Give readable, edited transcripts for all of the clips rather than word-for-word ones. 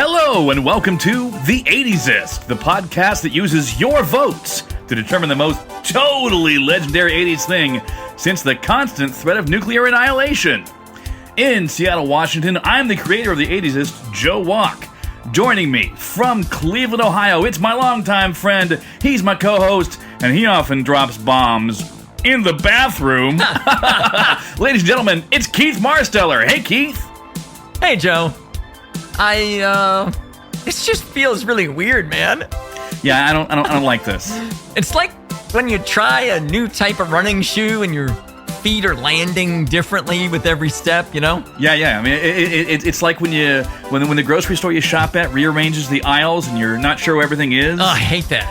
Hello and welcome to The 80sist, the podcast that uses your votes to determine the most totally legendary 80s thing since the constant threat of nuclear annihilation. In Seattle, Washington, I'm the creator of The 80sist, Joe Walk. Joining me from Cleveland, Ohio, it's my longtime friend, he's my co-host, and he often drops bombs in the bathroom. Ladies and gentlemen, it's Keith Marsteller. Hey, Keith. Hey, Joe. This just feels really weird, man. Yeah, I don't like this. It's like when you try a new type of running shoe and your feet are landing differently with every step, you know? Yeah. I mean, it's like when the grocery store you shop at rearranges the aisles and you're not sure where everything is. Oh, I hate that.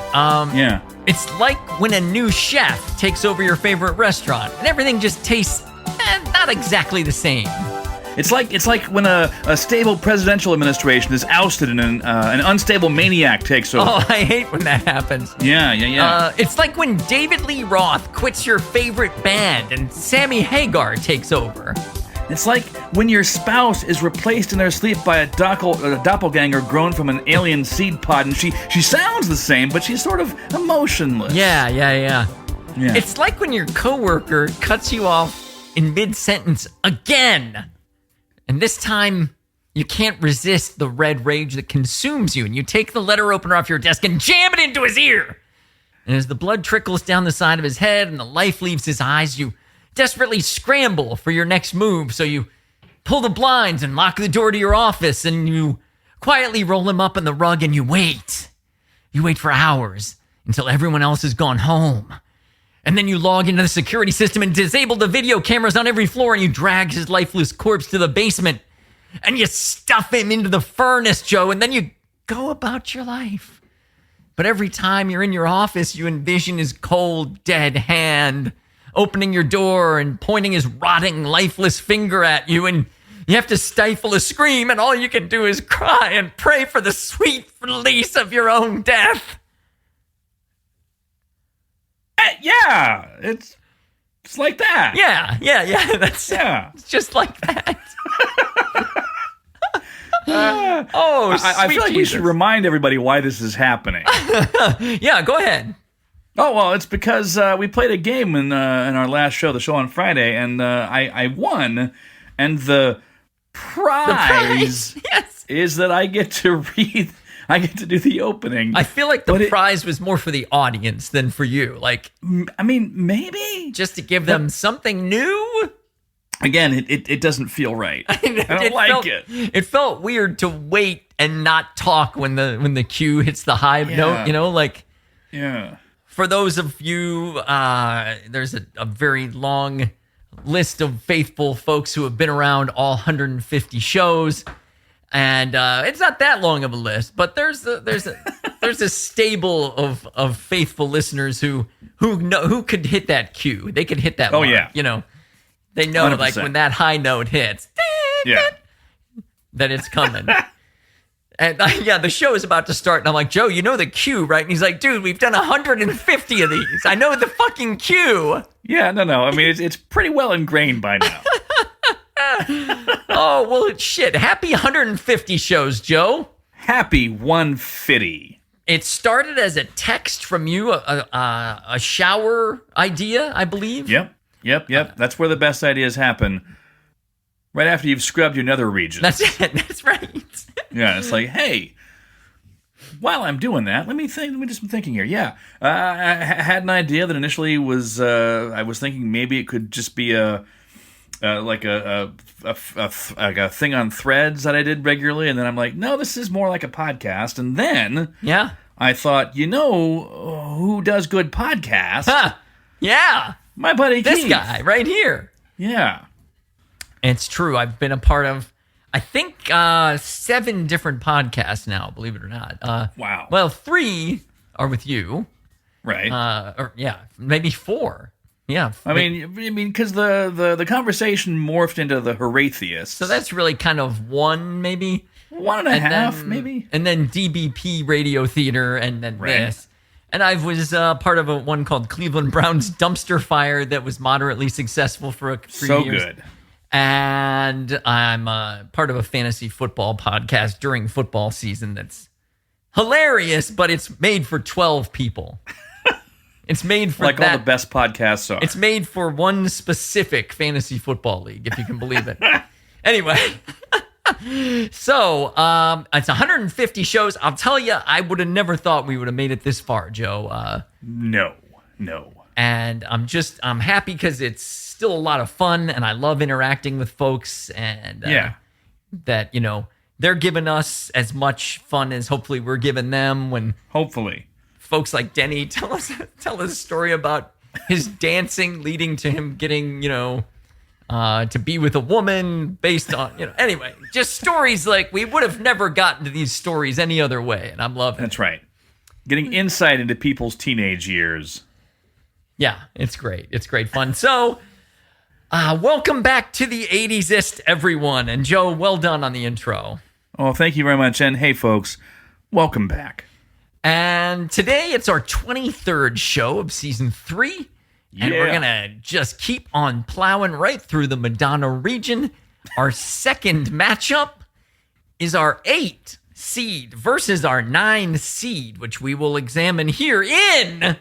Yeah. It's like when a new chef takes over your favorite restaurant and everything just tastes not exactly the same. It's like when a stable presidential administration is ousted and an unstable maniac takes over. Oh, I hate when that happens. Yeah. It's like when David Lee Roth quits your favorite band and Sammy Hagar takes over. It's like when your spouse is replaced in their sleep by a doppelganger grown from an alien seed pod, and she sounds the same, but she's sort of emotionless. Yeah. It's like when your coworker cuts you off in mid-sentence again. And this time, you can't resist the red rage that consumes you, and you take the letter opener off your desk and jam it into his ear. And as the blood trickles down the side of his head and the life leaves his eyes, you desperately scramble for your next move. So you pull the blinds and lock the door to your office, and you quietly roll him up in the rug, and you wait. You wait for hours until everyone else has gone home. And then you log into the security system and disable the video cameras on every floor, and you drag his lifeless corpse to the basement. And you stuff him into the furnace, Joe, and then you go about your life. But every time you're in your office, you envision his cold, dead hand opening your door and pointing his rotting, lifeless finger at you, and you have to stifle a scream, and all you can do is cry and pray for the sweet release of your own death. Yeah, it's like that. Yeah. It's just like that. I feel like we should remind everybody why this is happening. Yeah, go ahead. Oh, well, it's because we played a game in our last show, the show on Friday, and I won, and the prize yes. is that I get to do the opening. I feel like the prize was more for the audience than for you. Like, I mean, maybe just to give them something new. Again, it doesn't feel right. I don't like it. It felt weird to wait and not talk when the cue hits the high note. You know, like. Yeah. For those of you, there's a very long list of faithful folks who have been around all 150 shows. And it's not that long of a list, but there's a stable of faithful listeners who could hit that cue. They could hit that mark, yeah. You know. They know 100%. Like when that high note hits, that it's coming. And the show is about to start, and I'm like, Joe, you know the cue, right? And he's like, dude, we've done 150 of these. I know the fucking cue. Yeah, no. I mean, it's pretty well ingrained by now. Oh, well, shit. Happy 150 shows, Joe. Happy 150. It started as a text from you, a shower idea, I believe. Yep. That's where the best ideas happen. Right after you've scrubbed your nether regions. That's it. That's right. Yeah, it's like, hey, while I'm doing that, let me just be thinking here. Yeah, I had an idea that initially was I was thinking maybe it could just be a thing on Threads that I did regularly, and then I'm like, no, this is more like a podcast. And then I thought, you know who does good podcasts? Huh. Yeah, my buddy this Keith. Guy right here. Yeah, it's true. I've been a part of, I think, 7 different podcasts now, believe it or not. Wow. Well, 3 are with you. Right. Or maybe 4. Yeah. I mean, because the conversation morphed into the Horathius. So that's really kind of 1, maybe. 1.5, maybe. And then DBP Radio Theater, and then this. And I was part of one called Cleveland Browns Dumpster Fire that was moderately successful for a few years. So good. And I'm part of a fantasy football podcast during football season that's hilarious, but it's made for 12 people. It's made for like all the best podcasts are. It's made for one specific fantasy football league, if you can believe it. Anyway, so it's 150 shows. I'll tell you, I would have never thought we would have made it this far, Joe. No. And I'm happy because it's still a lot of fun, and I love interacting with folks, and that, you know, they're giving us as much fun as hopefully we're giving them. When hopefully folks like Denny tell us a story about his dancing leading to him getting, you know, to be with a woman based on, you know, anyway, just stories like we would have never gotten to these stories any other way, and I'm loving it. That's right. Getting insight into people's teenage years. Yeah, it's great. It's great fun. So, welcome back to the 80s-ist, everyone. And Joe, well done on the intro. Oh, thank you very much. And hey, folks, welcome back. And today it's our 23rd show of season 3. And we're going to just keep on plowing right through the Madonna region. Our second matchup is our 8 seed versus our 9 seed, which we will examine here in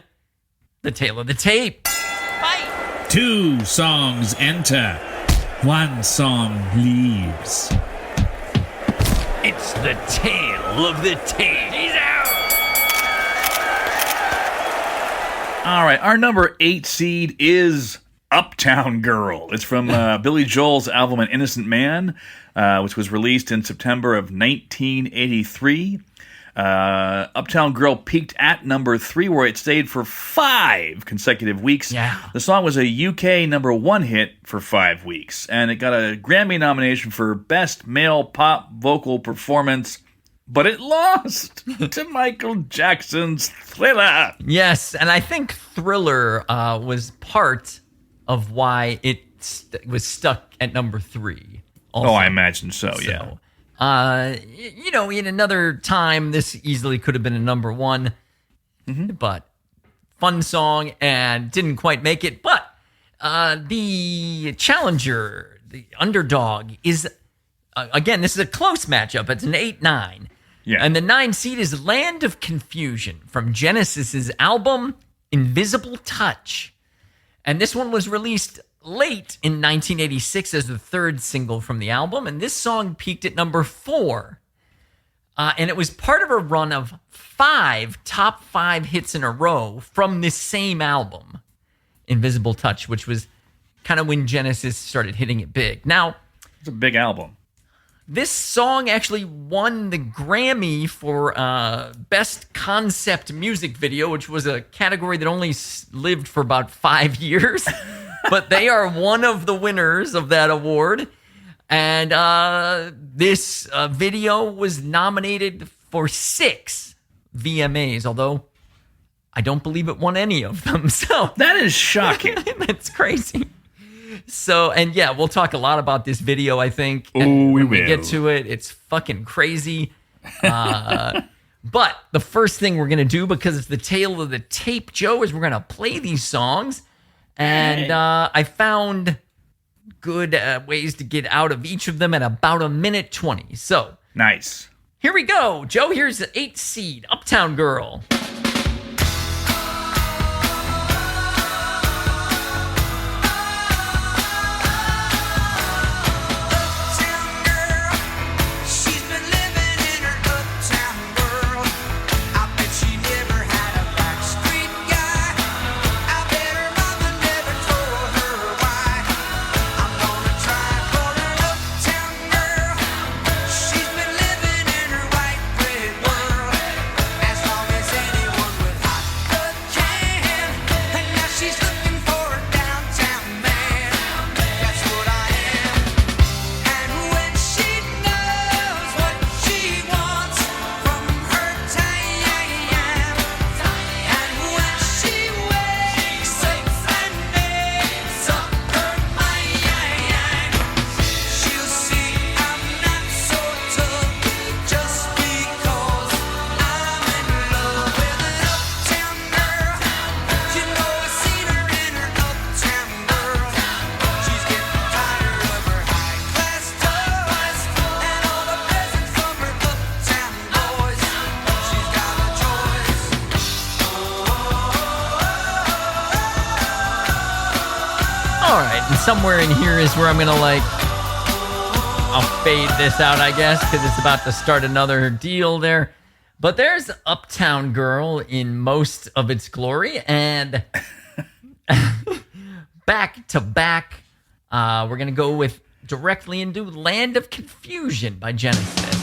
the Tale of the Tape. Bye. 2 songs enter, 1 song leaves. It's the Tale of the Tape. He's out. All right, our number 8 seed is Uptown Girl. It's from Billy Joel's album An Innocent Man, which was released in September of 1983. Uptown Girl peaked at number 3, where it stayed for 5 consecutive weeks. Yeah. The song was a UK number 1 hit for 5 weeks, and it got a Grammy nomination for Best Male Pop Vocal Performance, but it lost to Michael Jackson's Thriller. Yes, and I think Thriller was part of why it was stuck at number 3. Also. Oh, I imagine so, yeah. You know, in another time, this easily could have been a number 1, but fun song and didn't quite make it. But the challenger, the underdog, is, again, this is a close matchup. It's an 8-9. Yeah. And the 9 seed is Land of Confusion from Genesis's album Invisible Touch. And this one was released late in 1986 as the 3rd single from the album, and this song peaked at number 4. And it was part of a run of 5 top 5 hits in a row from this same album, Invisible Touch, which was kind of when Genesis started hitting it big. Now, It's a big album. this song actually won the Grammy for Best Concept Music Video, which was a category that only lived for about 5 years. But they are one of the winners of that award. And this video was nominated for 6 VMAs, although I don't believe it won any of them. So That is shocking. that's crazy. So, and yeah, we'll talk a lot about this video, I think. Oh, we when we will. get to it, it's fucking crazy. But the first thing we're going to do, because it's the Tale of the Tape, Joe, is we're going to play these songs. And I found good ways to get out of each of them at about 1:20. So, Nice. here we go. Joe, here's the 8 seed, Uptown Girl. She's been living in her white bread world as long as And somewhere in here is where I'm going to I'll fade this out, I guess, because it's about to start another deal there. But there's Uptown Girl in most of its glory. And back to back, we're going to go with directly into Land of Confusion by Genesis.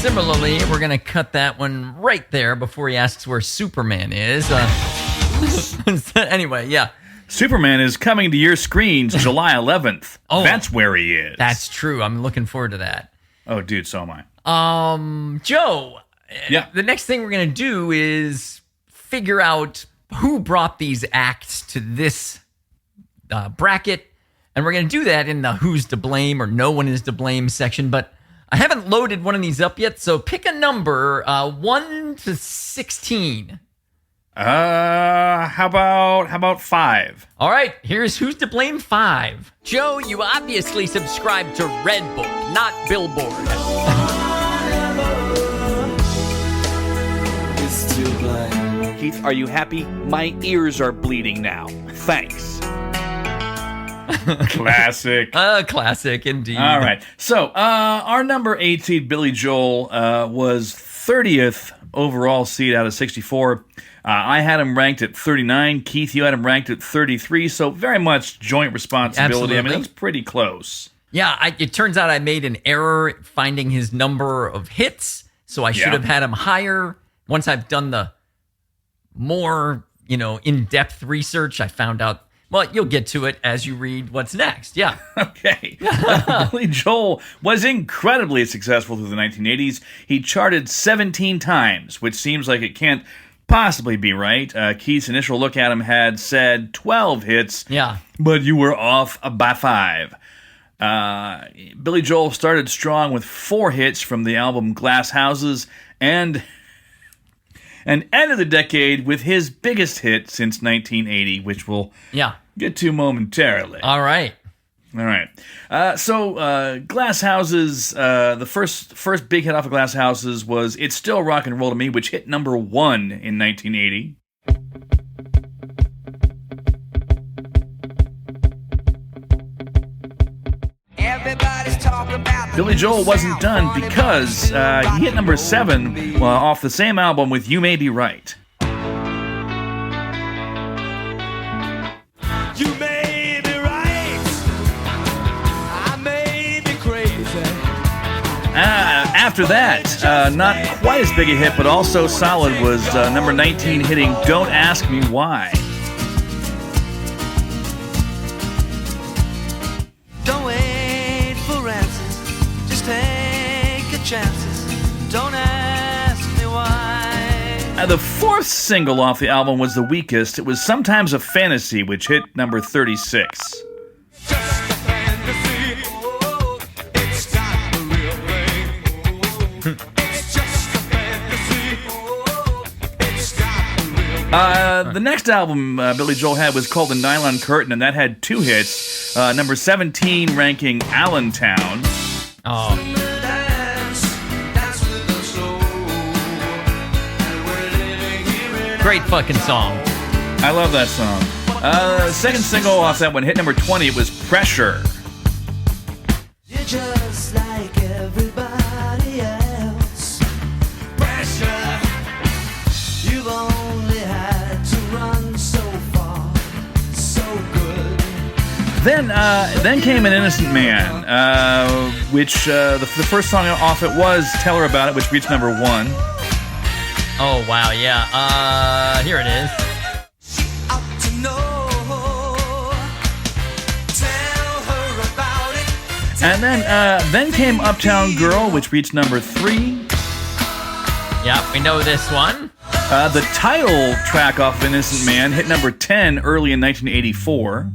Similarly, we're going to cut that one right there before he asks where Superman is. Anyway, yeah. Superman is coming to your screens July 11th. Oh, that's where he is. That's true. I'm looking forward to that. Oh, dude, so am I. Joe. Yeah. The next thing we're going to do is figure out who brought these acts to this bracket. And we're going to do that in the Who's to Blame or No One is to Blame section. But I haven't loaded one of these up yet, so pick a number, 1 to 16. How about 5? All right, here's Who's to Blame 5. Joe, you obviously subscribe to Redbook, not Billboard. Keith, are you happy? My ears are bleeding now. Thanks. Classic. Classic, indeed. All right. So, our number 8 seed, Billy Joel, was 30th overall seed out of 64. I had him ranked at 39. Keith, you had him ranked at 33. So, very much joint responsibility. Absolutely. I mean, that's pretty close. Yeah, it turns out I made an error finding his number of hits. So, I should have had him higher. Once I've done the more, in-depth research, I found out. Well, you'll get to it as you read what's next. Yeah. Okay. Billy Joel was incredibly successful through the 1980s. He charted 17 times, which seems like it can't possibly be right. Keith's initial look at him had said 12 hits. Yeah. But you were off by 5. Billy Joel started strong with 4 hits from the album Glass Houses and ended the decade with his biggest hit since 1980, which we'll get to momentarily. All right. So Glass Houses, the first big hit off of Glass Houses was It's Still Rock and Roll to Me, which hit number 1 in 1980. Billy Joel wasn't done because he hit number 7 off the same album with You May Be Right. You may be right, I may be crazy. After that, not quite as big a hit, but also solid, was number 19 hitting Don't Ask Me Why. Don't wait for answers, just take your chances. Don't ask me why. The fourth single off the album was the weakest. It was Sometimes a Fantasy, which hit number 36. Just a fantasy, it's not the real thing. It's just a fantasy, it's not the real thing. The next album Billy Joel had was called The Nylon Curtain, and that had 2 hits. Number 17 ranking Allentown. Oh. Great fucking song. I love that song. Second single off that one hit number 20. It was Pressure. You're just like everybody else. Pressure. You've only had to run so far, so good. Then came An Innocent Man, which the first song off it was Tell Her About It, which reached number 1. Oh, wow, yeah. Here it is. Ought to know. Tell her about it. And then came Uptown Girl, which reached number 3. Yeah, we know this one. The title track off of Innocent Man hit number 10 early in 1984.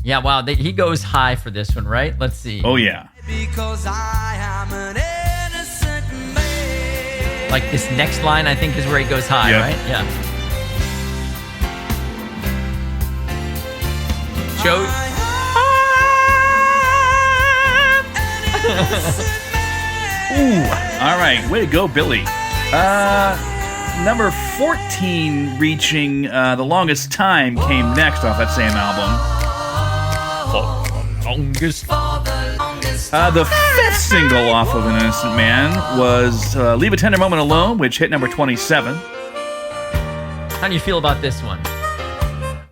Yeah, wow, he goes high for this one, right? Let's see. Oh, yeah. Because I am an innocent man. Like this next line, I think, is where he goes high, Yep. right? Yeah. Joe. Ooh, all right, way to go, Billy. Number 14 reaching the longest time came next off that same album. Longest. The fifth single off of An Innocent Man was Leave a Tender Moment Alone, which hit number 27. How do you feel about this one?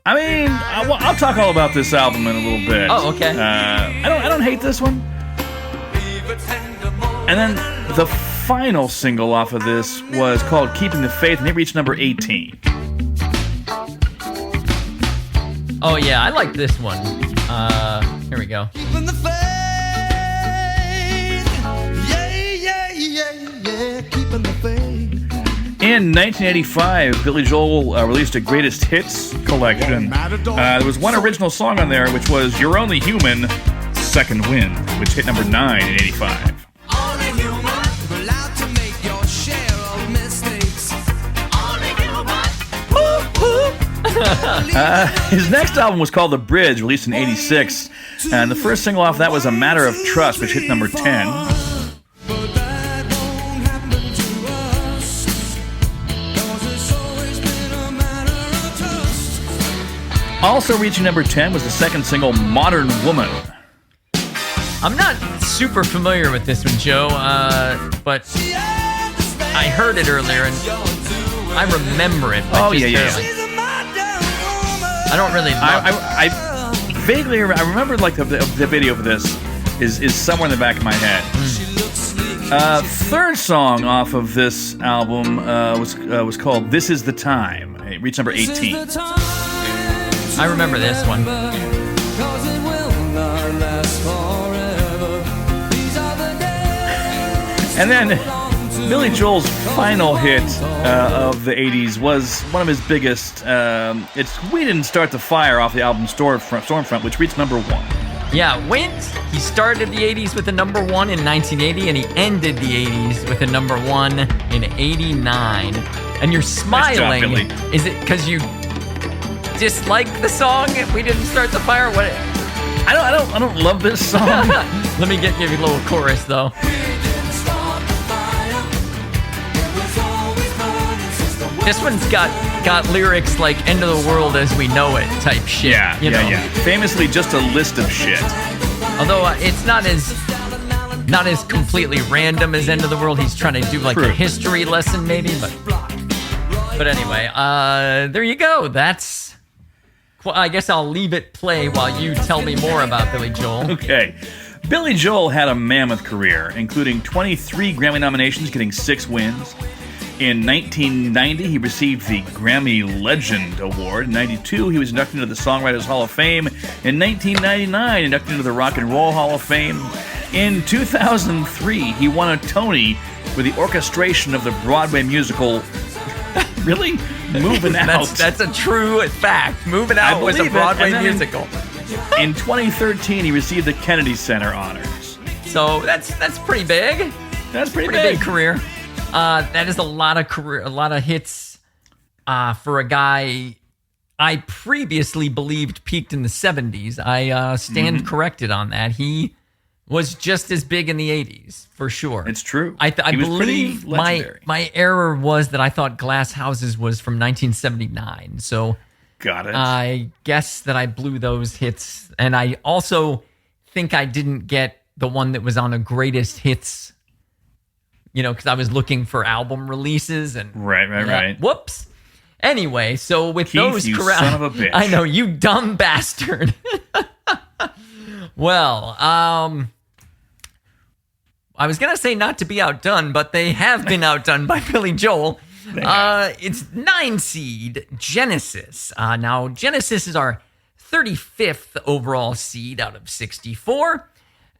I mean, I'll talk all about this album in a little bit. Oh, okay. I don't hate this one. And then the final single off of this was called Keeping the Faith, and it reached number 18. Oh, yeah, I like this one. Here we go. Keeping the faith. Yeah. Keeping the faith. In 1985, Billy Joel released a greatest hits collection. There was one original song on there, which was You're Only Human, Second Wind, which hit number 9 in 85. Only human, allowed to make your share of mistakes. Only human. His next album was called The Bridge, released in 86. And the first single off that was A Matter of Trust, which hit number 10. But that won't happen to us. 'Cause it's always been a matter of trust. Also reaching number 10 was the second single, Modern Woman. I'm not super familiar with this one, Joe, but I heard it earlier and I remember it. But Oh, just yeah. barely. I don't really love it. I vaguely I remember like the video for this is somewhere in the back of my head. Third song off of this album was called This Is the Time. It reached number 18. I remember this one. Cause it will not last forever. These are the days. And then Billy Joel's final hit of the 80s was one of his biggest. It's We Didn't Start the Fire off the album Stormfront, which reached number 1. Yeah, he started the 80s with a number 1 in 1980, and he ended the 80s with a number 1 in 89. And you're smiling. Billy. Is it because you dislike the song We Didn't Start the Fire? What? I don't love this song. Let me give you a little chorus, though. This one's got lyrics like "End of the world as we know it" type shit. Yeah. Famously, just a list of shit. Although it's not as completely random as "End of the World." He's trying to do like True. a history lesson, maybe. But anyway, there you go. That's. Well, I guess I'll leave it play while you tell me more about Billy Joel. Okay. Billy Joel had a mammoth career, including 23 Grammy nominations, getting 6 wins. In 1990, he received the Grammy Legend Award. In 92, he was inducted into the Songwriters Hall of Fame. In 1999, inducted into the Rock and Roll Hall of Fame. In 2003, he won a Tony for the orchestration of the Broadway musical. Really? Moving Out. That's a true fact. Moving Out was a believe it. Broadway And then musical. In 2013, he received the Kennedy Center honors. So that's pretty big. That's pretty Big career. That is a lot of hits for a guy I previously believed peaked in the 70s. I stand corrected on that. He was just as big in the 80s, for sure. It's true. I He was believe pretty legendary. my error was that I thought Glass Houses was from 1979. So Got it. I guess that I blew those hits. And I also think I didn't get the one that was on a greatest hits, because I was looking for album releases. And Right. Whoops. Anyway, so with Keith, those you correct, son of a bitch. I know, you dumb bastard. Well, I was going to say not to be outdone, but they have been outdone by Billy Joel. It's 9 seed Genesis. Now, Genesis is our 35th overall seed out of 64.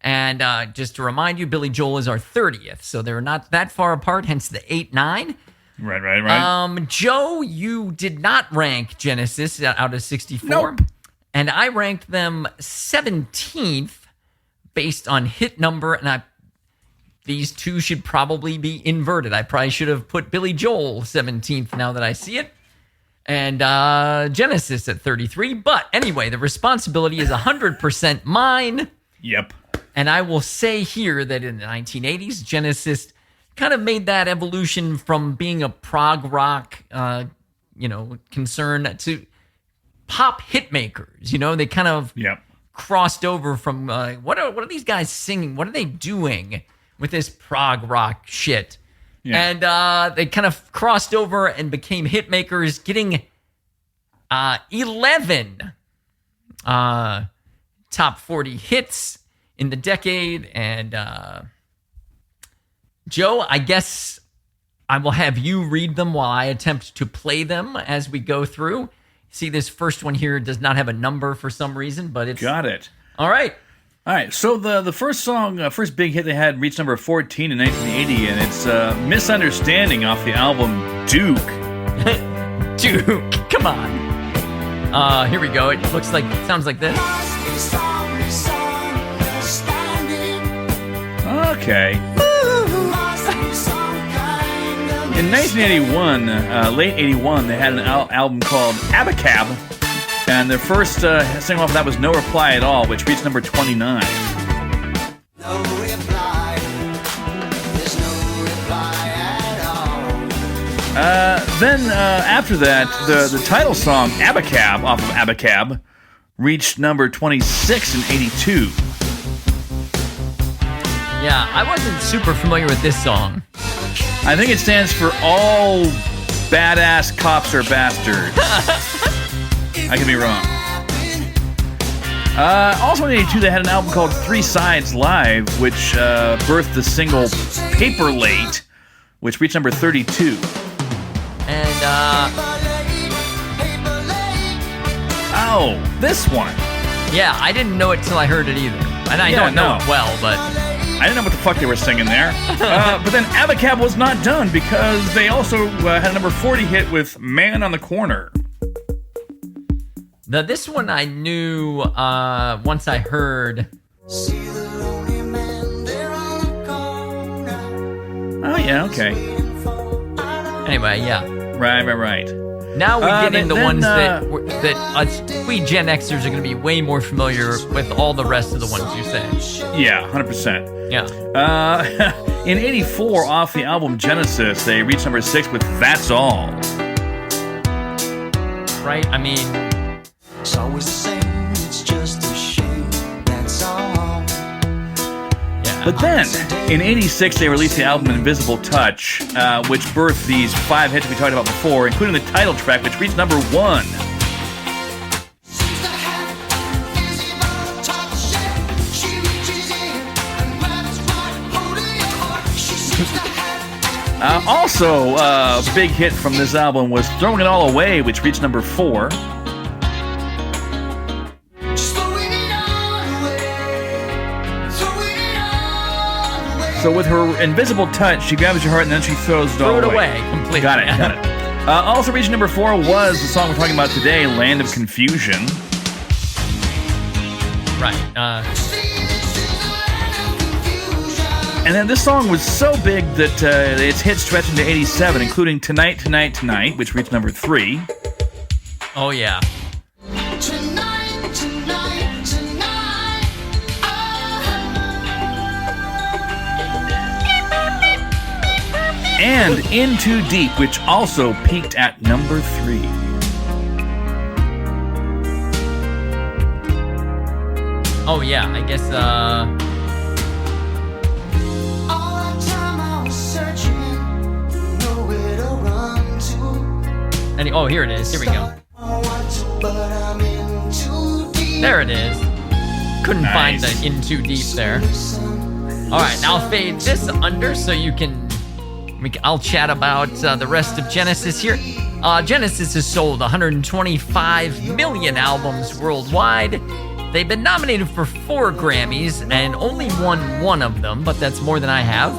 And just to remind you, Billy Joel is our 30th. So they're not that far apart, hence the 8-9. Right. Joe, you did not rank Genesis out of 64. Nope. And I ranked them 17th based on hit number. And these two should probably be inverted. I probably should have put Billy Joel 17th now that I see it. And Genesis at 33. But anyway, the responsibility is 100% mine. Yep. And I will say here that in the 1980s, Genesis kind of made that evolution from being a prog rock, concern to pop hit makers. They kind of crossed over from what are these guys singing? What are they doing with this prog rock shit? Yeah. And they kind of crossed over and became hit makers, getting 11 top 40 hits in the decade. And Joe, I guess I will have you read them while I attempt to play them as we go through. See, this first one here does not have a number for some reason, but it's... Got it. All right. So the first song, first big hit they had reached number 14 in 1980, and it's Misunderstanding off the album Duke. Duke, come on. Here we go. It sounds like this. Okay. In 1981, late 81, they had an album called Abacab, and their first single off of that was No Reply at All, which reached number 29. No reply. There's no reply at all. Then after that, the title song Abacab off of Abacab reached number 26 in 82. Yeah, I wasn't super familiar with this song. I think it stands for All Badass Cops Are Bastards. I could be wrong. Also in 82, they had an album called 3 Sides Live, which birthed the single Paper Late, which reached number 32. And, oh, this one. Yeah, I didn't know it till I heard it either. And I don't know it well, but... I didn't know what the fuck they were singing there. But then Abacab was not done because they also had a number 40 hit with Man on the Corner. Now, this one I knew once I heard... See the lonely man there on the corner. Oh, yeah, okay. Anyway, yeah. Right. Now we get into then, ones that we Gen Xers are going to be way more familiar with all the rest of the ones you say. Yeah, 100%. Yeah. In 84, off the album Genesis, they reached number 6 with That's All. Right? I mean... It's always the same, it's just a shame, that's all. Yeah. But then, in 86, they released the album Invisible Touch, which birthed these 5 hits we talked about before, including the title track, which reached number 1. Also, a big hit from this album was Throwing It All Away, which reached number 4. So with her invisible touch, she grabs your heart and then she throws it all away. Throw it away completely. Got it. Also reaching number 4 was the song we're talking about today, Land of Confusion. Right. And then this song was so big that its hits stretched into 87, including Tonight, Tonight, Tonight, which reached number 3. Oh, yeah. and In Too Deep, which also peaked at number 3. Oh yeah, I guess All that time I was searching, nowhere to run to. oh, here it is. Here we go. But I'm in too deep. There it is. Couldn't find Nice. the In Too Deep there. All right, now I'll fade this under so you can. I'll chat about the rest of Genesis here. Genesis has sold 125 million albums worldwide. They've been nominated for 4 Grammys and only won 1 of them, but that's more than I have.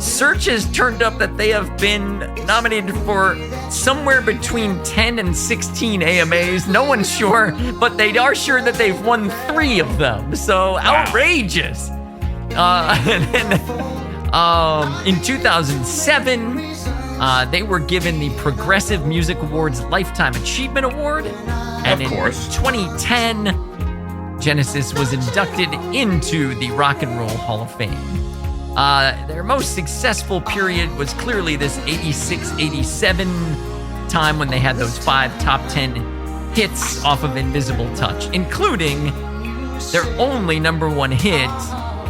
Search has turned up that they have been nominated for somewhere between 10 and 16 AMAs. No one's sure, but they are sure that they've won 3 of them. So outrageous. And then, in 2007, they were given the Progressive Music Awards Lifetime Achievement Award. And Of course. in 2010, Genesis was inducted into the Rock and Roll Hall of Fame. Their most successful period was clearly this 86-87 time when they had those 5 top 10 hits off of Invisible Touch, including their only number 1 hit,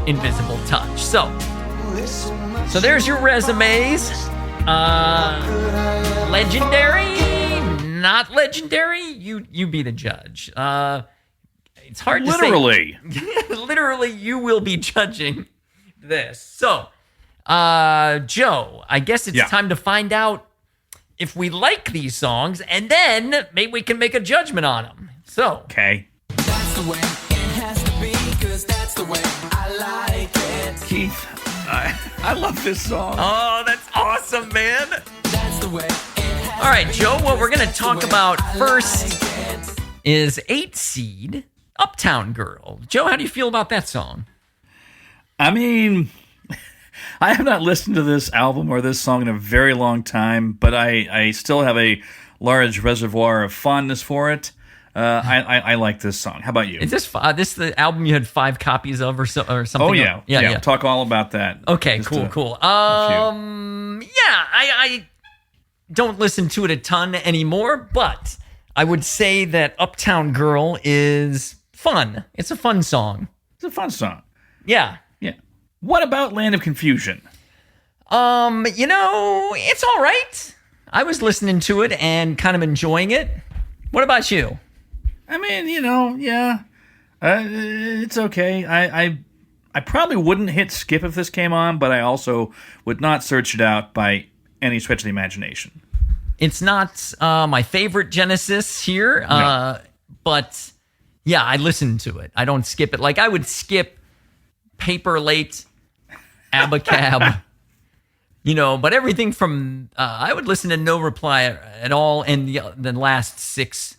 Invisible Touch. So there's your resumes. Legendary, not legendary. You be the judge. It's hard to say. Literally, you will be judging this. So, Joe, I guess it's time to find out if we like these songs, and then maybe we can make a judgment on them. So, Okay. That's the way it has to be, 'cause that's the way I like it. Keith, I love this song. oh, that's awesome, man. That's the way it has All right, Joe, what we're going to talk about first is 8 seed Uptown Girl. Joe, how do you feel about that song? I mean, I have not listened to this album or this song in a very long time, but I still have a large reservoir of fondness for it. I like this song. How about you? Is this the album you had 5 copies of or something? Oh, yeah. Yeah. Talk all about that. Okay, Just cool. a I don't listen to it a ton anymore, but I would say that Uptown Girl is fun. It's a fun song. It's a fun song. Yeah. Yeah. What about Land of Confusion? It's all right. I was listening to it and kind of enjoying it. What about you? I mean, it's okay. I probably wouldn't hit skip if this came on, but I also would not search it out by any stretch of the imagination. It's not my favorite Genesis here, but yeah, I listen to it. I don't skip it. Like I would skip Paper Late, Abacab, but everything from I would listen to No Reply at All, and the last 6.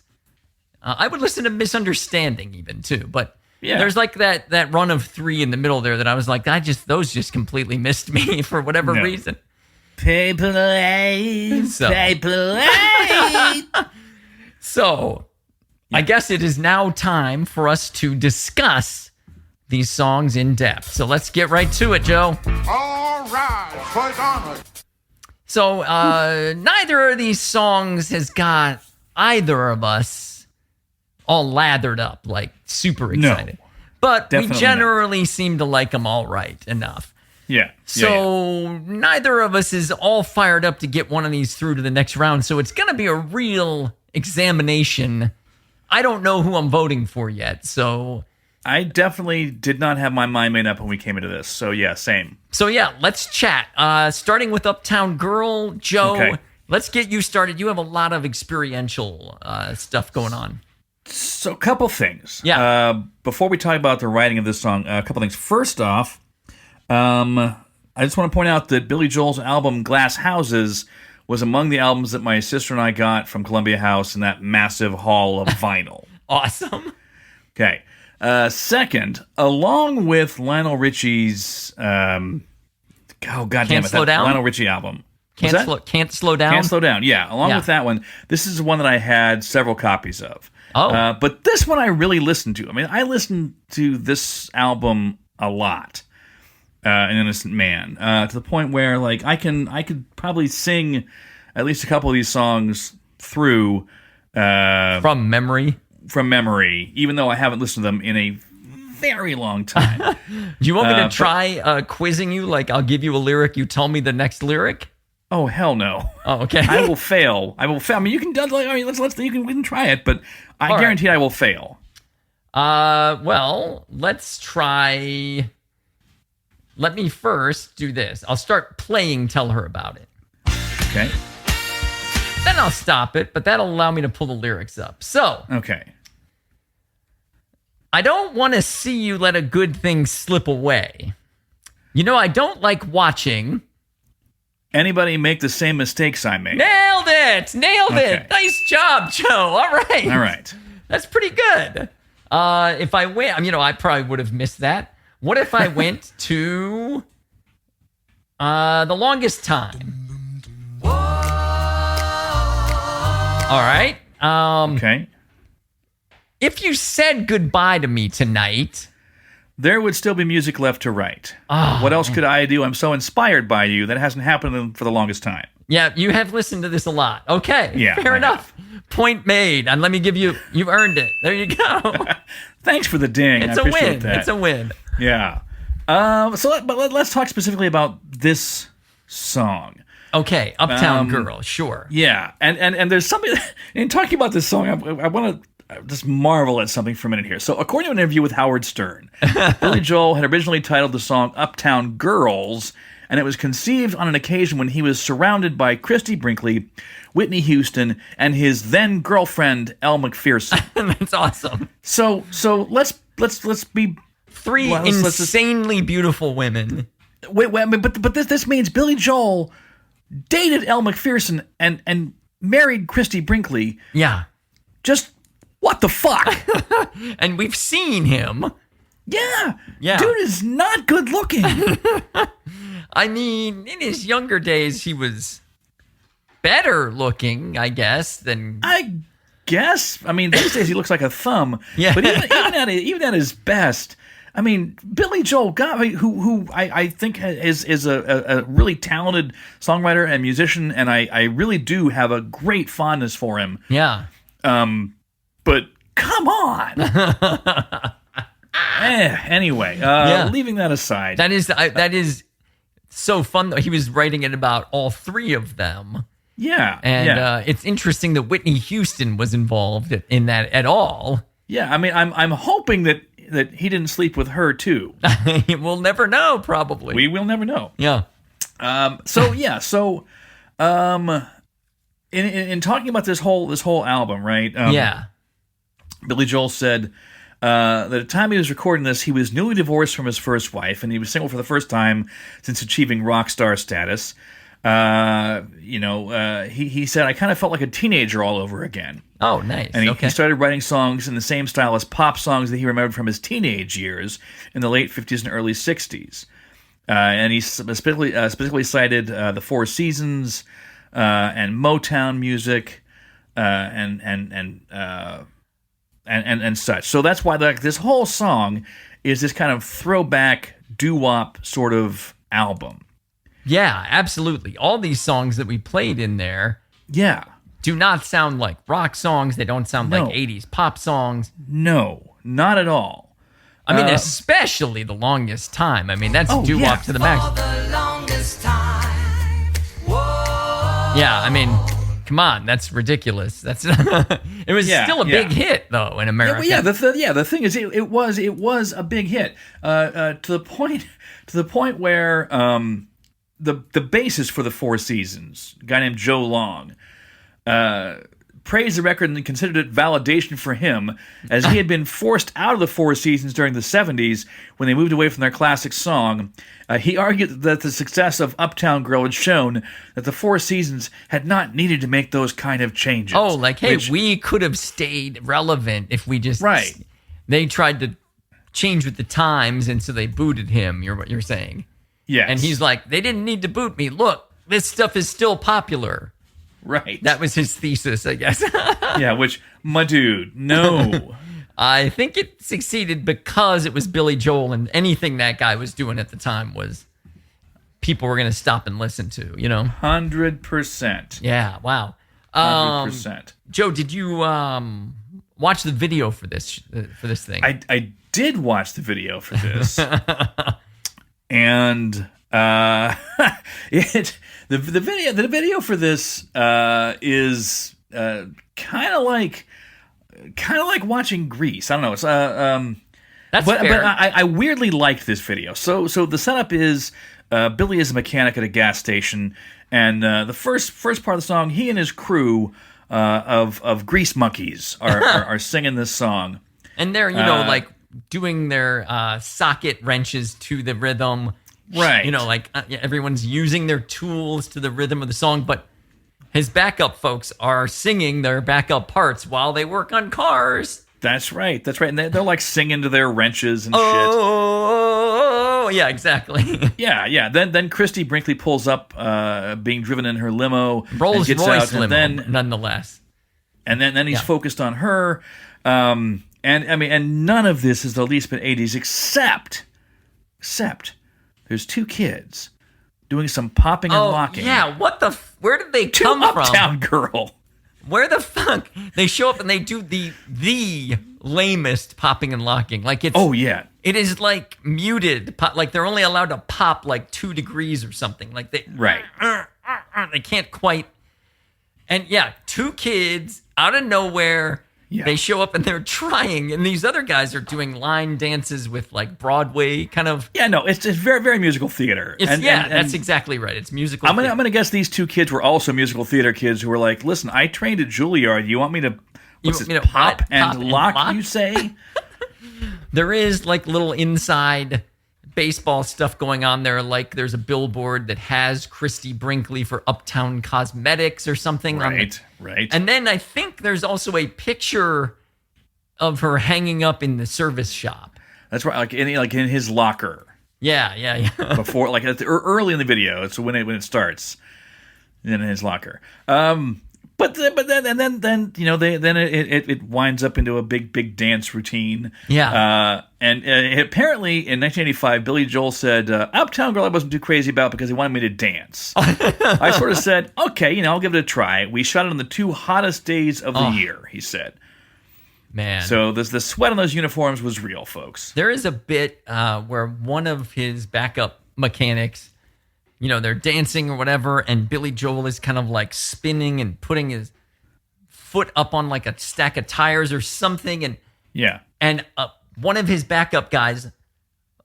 I would listen to Misunderstanding even too, but there's like that run of 3 in the middle there that I was like, those just completely missed me for whatever reason. Paper Late, Paper Late. So, I guess it is now time for us to discuss these songs in depth. So let's get right to it, Joe. All right, fight on it. So, neither of these songs has got either of us all lathered up, like super excited. But we definitely generally seem to like them all right enough. Yeah. So neither of us is all fired up to get one of these through to the next round. So it's going to be a real examination. I don't know who I'm voting for yet. So I definitely did not have my mind made up when we came into this. So yeah, same. So yeah, let's chat. Starting with Uptown Girl, Joe. Okay. Let's get you started. You have a lot of experiential stuff going on. So a couple things. Yeah. Before we talk about the writing of this song, a couple things. First off, I just want to point out that Billy Joel's album Glass Houses was among the albums that my sister and I got from Columbia House in that massive haul of vinyl. Awesome. Okay. Second, along with Lionel Richie's, Lionel Richie album. Can't Slow Down? Can't Slow Down, yeah. Along with that one, this is one that I had several copies of. Oh. But this one I really listened to. I mean, I listened to this album a lot. an innocent man, to the point where like I could probably sing at least a couple of these songs through From memory. Even though I haven't listened to them in a very long time. Do you want me to try quizzing you? Like, I'll give you a lyric, you tell me the next lyric? Oh, hell no. Oh, okay. I will fail. I mean, you can we can try it, but I guarantee I will fail. Well, let's try. Let me first do this. I'll start playing Tell Her About It. Okay. Then I'll stop it, but that'll allow me to pull the lyrics up. So, Okay. I don't want to see you let a good thing slip away. You know, I don't like watching. Anybody make the same mistakes I made? Nailed it! Okay. Nice job, Joe. All right. That's pretty good. If I went, I probably would have missed that. What if I went to The Longest Time? All right. Okay. If you said goodbye to me tonight, There would still be music left to write. What else could I do? I'm so inspired by you that hasn't happened for the longest time. yeah, you have listened to this a lot. Okay, Yeah, fair I you've Point made. And let me give you, you've earned it. There you go. Thanks for the ding. It's I a appreciate win. that. It's a win. Yeah. Let's talk specifically about this song. Okay, Uptown Girl, sure. Yeah, and there's something in talking about this song. I want to just marvel at something for a minute here. So, according to an interview with Howard Stern, Billy Joel had originally titled the song "Uptown Girls," and it was conceived on an occasion when he was surrounded by Christie Brinkley, Whitney Houston, and his then girlfriend Elle Macpherson. That's awesome. So let's be Three let's just- insanely beautiful women. wait, but this means Billy Joel dated Elle Macpherson and married Christie Brinkley. Yeah. Just what the fuck? And we've seen him. Yeah. Yeah. Dude is not good looking. I mean, in his younger days, he was better looking, I guess, than... I guess. I mean, these days he looks like a thumb. Yeah. But even at his best, I mean, Billy Joel, who I think is a really talented songwriter and musician, and I really do have a great fondness for him. Yeah. But come on. Anyway, leaving that aside. That is so fun, though. He was writing it about all three of them. Yeah. And it's interesting that Whitney Houston was involved in that at all. Yeah, I mean, I'm hoping that he didn't sleep with her too. We'll never know, probably. We will never know. Yeah. In talking about this whole album, right? Yeah. Billy Joel said that at the time he was recording this, he was newly divorced from his first wife, and he was single for the first time since achieving rock star status. He said, I kind of felt like a teenager all over again. Oh, nice. And he Okay. started writing songs in the same style as pop songs that he remembered from his teenage years in the late 50s and early 60s. And he specifically cited the Four Seasons and Motown music and such. So that's why this whole song is this kind of throwback doo-wop sort of album. Yeah, absolutely. All these songs that we played in there Yeah. do not sound like rock songs. They don't sound No. like 80s pop songs. No, not at all. I mean, especially The Longest Time. I mean, that's doo-wop yeah. to the max. Yeah, I mean, come on, that's ridiculous. That's it was still a big hit though in America. The thing is, it was a big hit to the point where the bassist for the Four Seasons, a guy named Joe Long, praised the record and considered it validation for him, as he had been forced out of the Four Seasons during the 70s when they moved away from their classic song. He argued that the success of Uptown Girl had shown that the Four Seasons had not needed to make those kind of changes. Oh, like, hey, we could have stayed relevant if we just... Right. They tried to change with the times, and so they booted him, what you're saying. Yes. And he's like, they didn't need to boot me. Look, this stuff is still popular. Right. That was his thesis, I guess. Yeah, which, my dude, no. I think it succeeded because it was Billy Joel, and anything that guy was doing at the time was people were going to stop and listen to, 100%. Yeah, wow. 100%. Joe, did you watch the video for this thing? I did watch the video for this. And the video for this is kind of like watching Grease. I don't know. It's That's but fair. I weirdly liked this video. So the setup is Billy is a mechanic at a gas station, and the first part of the song, he and his crew of Grease Monkeys are singing this song, and they're like doing their socket wrenches to the rhythm. Right. Everyone's using their tools to the rhythm of the song, but his backup folks are singing their backup parts while they work on cars. That's right. And they're like singing to their wrenches and shit. Oh, yeah, exactly. Yeah. Then Christie Brinkley pulls up, being driven in her limo, Rolls and gets Royce out, limo, nonetheless. And then he's focused on her. And none of this is the least bit 80s, except there's two kids doing some popping and locking. Yeah, where did they to come from? Uptown Girl. Where the fuck? They show up and they do the lamest popping and locking. Like it's it is like muted. Like they're only allowed to pop like 2 degrees or something. Like they can't quite. And yeah, 2 kids out of nowhere. Yeah. They show up and they're trying, and these other guys are doing line dances with like Broadway kind of. Yeah, no, it's very, very musical theater. That's exactly right. It's musical. I'm gonna guess these 2 kids were also musical theater kids who were like, "Listen, I trained at Juilliard. You want me to pop and lock? You say?" There is like little inside baseball stuff going on there. Like there's a billboard that has Christie Brinkley for Uptown Cosmetics or something. Right. And then I think there's also a picture of her hanging up in the service shop. That's right, like in his locker. Yeah. Before, like early in the video, it's when it starts. In his locker. But then it winds up into a big dance routine. Yeah. And apparently in 1985, Billy Joel said, "Uptown Girl I wasn't too crazy about because he wanted me to dance." I sort of said, "Okay, I'll give it a try." We shot it on the 2 hottest days of the year, he said. Man. So the sweat on those uniforms was real, folks. There is a bit where one of his backup mechanics, they're dancing or whatever, and Billy Joel is kind of like spinning and putting his foot up on like a stack of tires or something. And one of his backup guys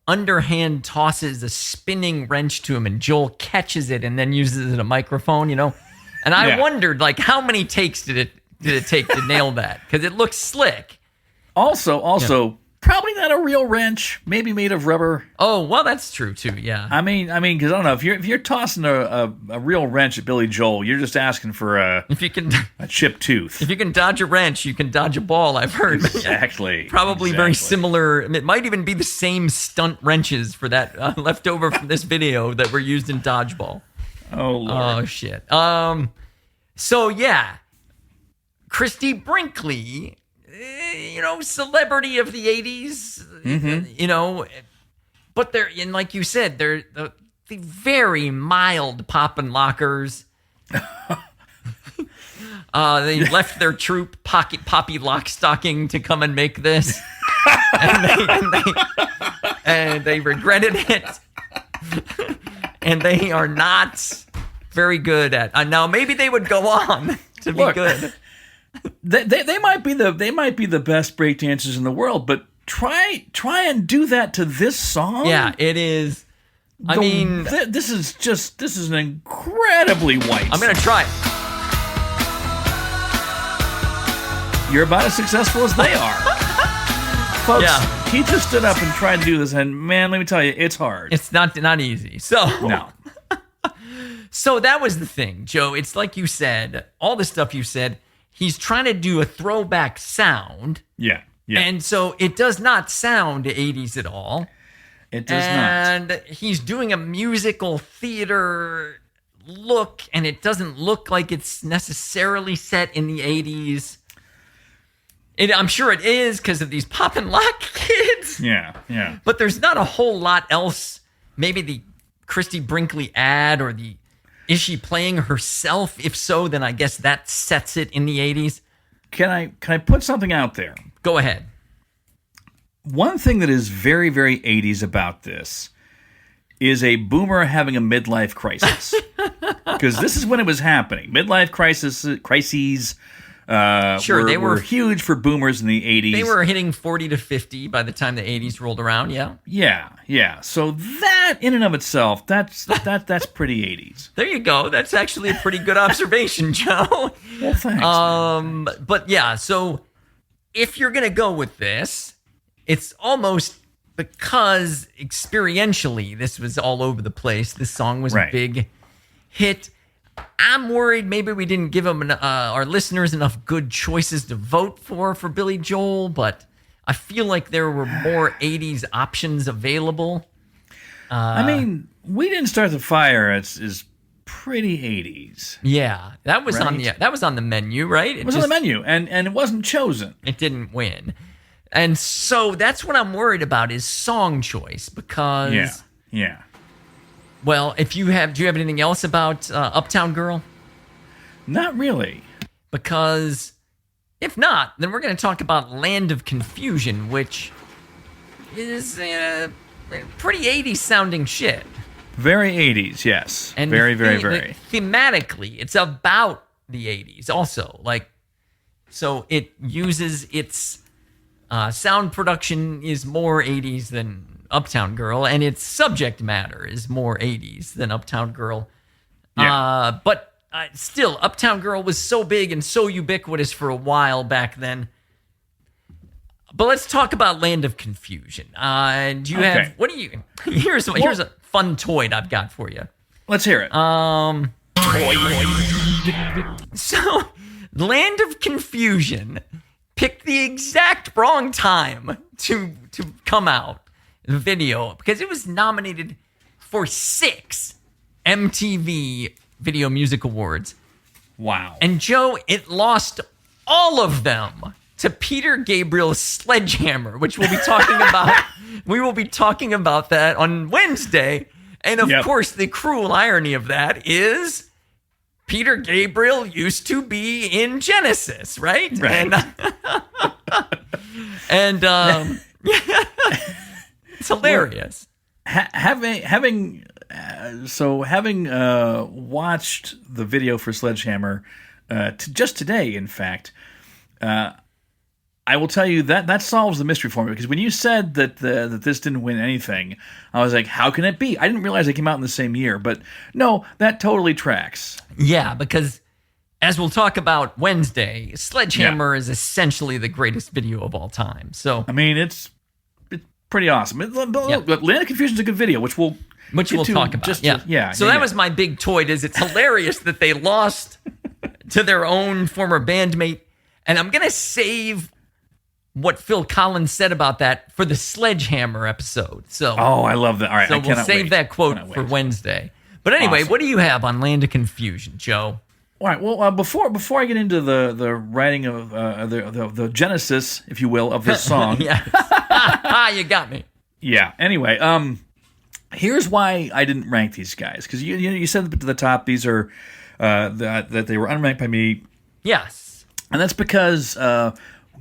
underhand tosses a spinning wrench to him, and Joel catches it and then uses it as a microphone, And I wondered, like, how many takes did it take to nail that? Because it looks slick. Also, probably not a real wrench. Maybe made of rubber. Oh, well, that's true too. Yeah. I mean, because I don't know if you're tossing a real wrench at Billy Joel, you're just asking for a chipped tooth. If you can dodge a wrench, you can dodge a ball. I've heard. Exactly. Probably very similar. It might even be the same stunt wrenches for that left over from this video that were used in dodgeball. Oh Lord. Oh shit. So yeah, Christie Brinkley. Celebrity of the 80s, but they're, and like you said, they're the very mild pop and lockers. They left their troupe, Poppy Lockstocking, to come and make this, and they regretted it, and they are not very good at. Now, maybe they would go on to be good. They might be the best breakdancers in the world, but try and do that to this song. Yeah, it is. This is an incredibly white. I'm gonna try it. You're about as successful as they are, folks. Yeah. He just stood up and tried to do this, and man, let me tell you, it's hard. It's not easy. So no. So that was the thing, Joe. It's like you said, all the stuff you said. He's trying to do a throwback sound. Yeah. And so it does not sound 80s at all. It does not. And he's doing a musical theater look, and it doesn't look like it's necessarily set in the 80s. I'm sure it is because of these pop and lock kids. Yeah, yeah. But there's not a whole lot else. Maybe the Christie Brinkley ad or the is she playing herself? If so, then I guess that sets it in the 80s. Can I put something out there? Go ahead. One thing that is very, very 80s about this is a boomer having a midlife crisis. Because this is when it was happening. Midlife crises Sure, they were huge for boomers in the 80s. They were hitting 40 to 50 by the time the 80s rolled around, yeah. Yeah. So that in and of itself, that's pretty 80s. There you go. That's actually a pretty good observation, Joe. Well, thanks. But yeah, so if you're going to go with this, it's almost because experientially this was all over the place. This song was a big hit. I'm worried maybe we didn't give them our listeners enough good choices to vote for Billy Joel, but I feel like there were more 80s options available. I mean, We Didn't Start the Fire is pretty 80s. Yeah, that was on the menu, right? It was on the menu, and it wasn't chosen. It didn't win. And so that's what I'm worried about is song choice because Yeah. Well, do you have anything else about Uptown Girl? Not really. Because if not, then we're going to talk about Land of Confusion, which is pretty 80s sounding shit. Very 80s, yes. And very, very. Thematically, it's about the 80s also. So it uses its sound production is more 80s than Uptown Girl, and its subject matter is more 80s than Uptown Girl. Yeah. But still, Uptown Girl was so big and so ubiquitous for a while back then. But let's talk about Land of Confusion. Here's a fun toy I've got for you. Let's hear it. So, Land of Confusion picked the exact wrong time to come out. The video, because it was nominated for 6 MTV Video Music Awards. Wow. And Joe, it lost all of them to Peter Gabriel's Sledgehammer, which we'll be talking about. We will be talking about that on Wednesday. And of course, the cruel irony of that is Peter Gabriel used to be in Genesis, right? Right. And it's hilarious. Having watched the video for Sledgehammer just today, in fact, I will tell you that solves the mystery for me, because when you said that this didn't win anything, I was like, how can it be? I didn't realize they came out in the same year, but no, that totally tracks. Yeah, because as we'll talk about Wednesday, Sledgehammer is essentially the greatest video of all time. So I mean, it's pretty awesome. But Land of Confusion is a good video, which we'll talk about. So that was my big toy. It's hilarious that they lost to their own former bandmate, and I'm gonna save what Phil Collins said about that for the Sledgehammer episode. So I love that. All right, so we'll save that quote for Wednesday. But anyway, What do you have on Land of Confusion, Joe? All right. Well, before I get into the writing of the genesis, if you will, of this song, You got me. Yeah. Anyway, here's why I didn't rank these guys, because you said at the top these are that they were unranked by me. Yes. And that's because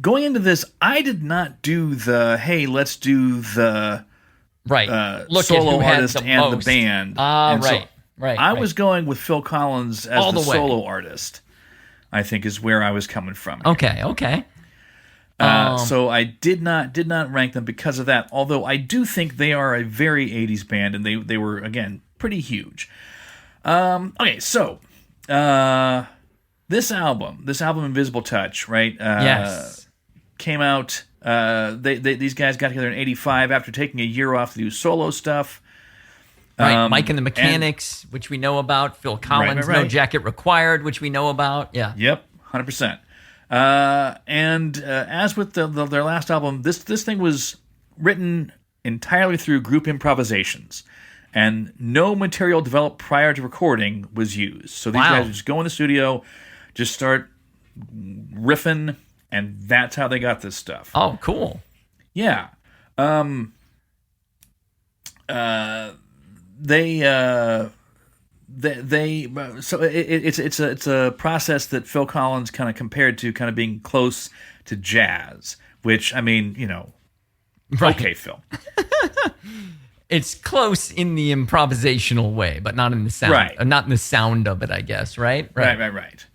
going into this, I did not do let's do the solo artist and the band. Right. I was going with Phil Collins as the solo artist, I think, is where I was coming from. Okay. So I did not rank them because of that, although I do think they are a very 80s band, and they were, again, pretty huge. Okay, so this album, Invisible Touch, right? Yes. Came out, these guys got together in 85 after taking a year off to do solo stuff. Right, Mike and the Mechanics, which we know about. Phil Collins, No Jacket Required, which we know about. Yeah. Yep, 100%. And as with their last album, this thing was written entirely through group improvisations, and no material developed prior to recording was used. So these guys just go in the studio, just start riffing And that's how they got this stuff. Oh, cool. Yeah. It's a process that Phil Collins kind of compared to kind of being close to jazz, which, I mean, Right. okay, Phil. It's close in the improvisational way, but not in the sound. Right. Not in the sound of it, I guess, right? Right.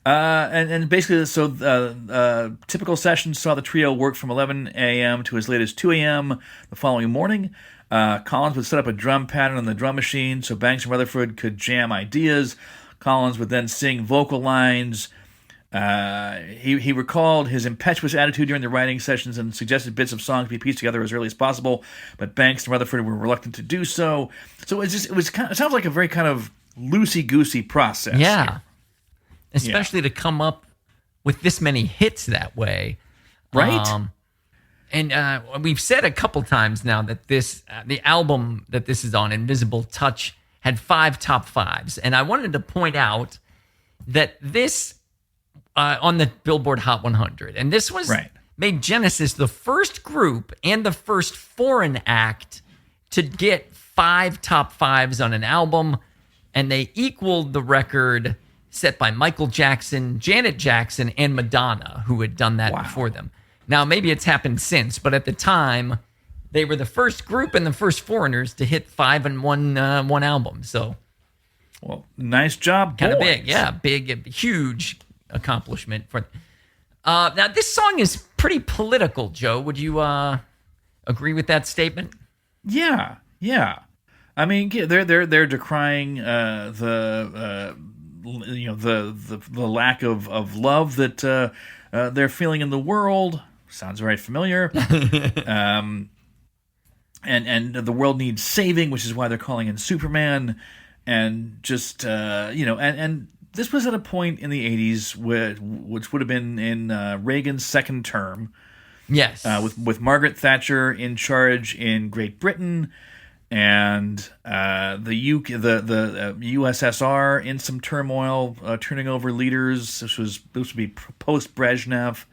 And basically, so typical sessions saw the trio work from 11 a.m. to as late as 2 a.m. the following morning. Collins would set up a drum pattern on the drum machine so Banks and Rutherford could jam ideas. Collins would then sing vocal lines. He recalled his impetuous attitude during the writing sessions and suggested bits of songs be pieced together as early as possible, but Banks and Rutherford were reluctant to do so. So it sounds like a very kind of loosey-goosey process. Yeah. here. Especially to come up with this many hits that way. Right? And we've said a couple times now that the album that this is on, Invisible Touch, had 5 top 5s. And I wanted to point out that this, on the Billboard Hot 100, and this was made Genesis the first group and the first foreign act to get 5 top 5s on an album. And they equaled the record set by Michael Jackson, Janet Jackson, and Madonna, who had done that before them. Now, maybe it's happened since, but at the time, they were the first group and the first foreigners to hit 5 in one album. So, well, nice job, kind of boys. big, yeah, big, huge accomplishment for. Now, this song is pretty political, Joe. Would you agree with that statement? Yeah. I mean, they're decrying the lack of love that they're feeling in the world. Sounds very familiar. And the world needs saving, which is why they're calling in Superman. And just and this was at a point in the 80s which would have been in Reagan's second term. Yes, with Margaret Thatcher in charge in Great Britain. And the USSR in some turmoil, turning over leaders. This would be post Brezhnev.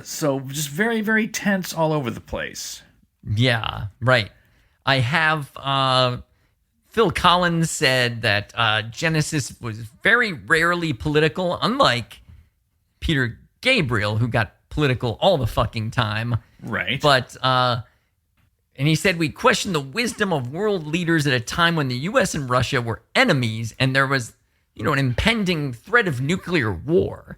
So just very, very tense all over the place. Yeah, right. I have Phil Collins said that Genesis was very rarely political, unlike Peter Gabriel, who got political all the fucking time. Right. But and he said, we questioned the wisdom of world leaders at a time when the U.S. and Russia were enemies and there was, an impending threat of nuclear war.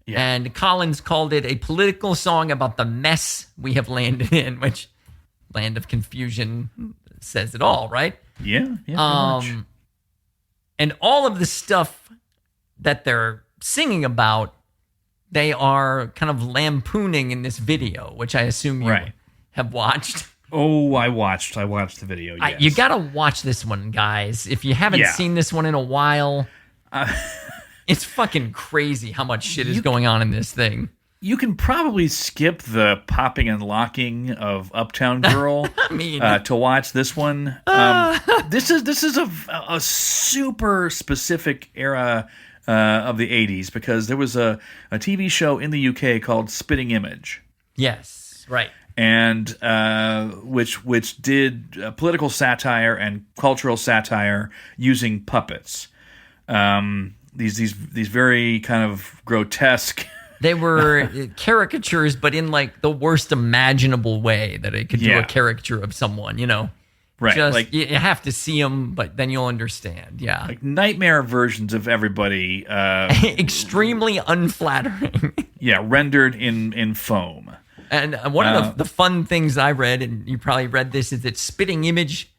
Yeah. And Collins called it a political song about the mess we have landed in, which Land of Confusion says it all, right? Yeah, pretty much. And all of the stuff that they're singing about, they are kind of lampooning in this video, which I assume you have watched. Oh, I watched the video, yes. You gotta watch this one, guys. If you haven't seen this one in a while, it's fucking crazy how much shit is going on in this thing. You can probably skip the popping and locking of Uptown Girl to watch this one. This is a super specific era of the 80s because there was a TV show in the UK called Spitting Image. Yes, right. And which did political satire and cultural satire using puppets. These very kind of grotesque. They were caricatures, but in like the worst imaginable way that it could do a caricature of someone. Right? Just, like you have to see them, but then you'll understand. Yeah, like nightmare versions of everybody. Extremely unflattering. Yeah, rendered in foam. And one of the fun things I read, and you probably read this, is that Spitting Image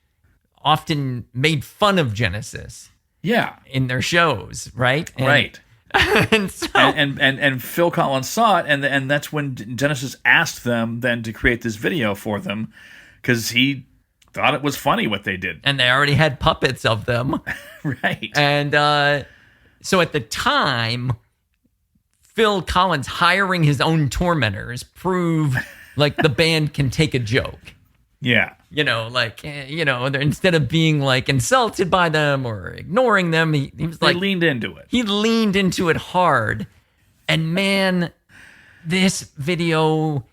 often made fun of Genesis. Yeah. In their shows, right? Right. And Phil Collins saw it, and that's when Genesis asked them then to create this video for them, because he thought it was funny what they did. And they already had puppets of them. Right. And so at the time, Phil Collins hiring his own tormentors prove like the band can take a joke. Yeah. Instead of being like insulted by them or ignoring them, he was like, he leaned into it. He leaned into it hard. And man, this video...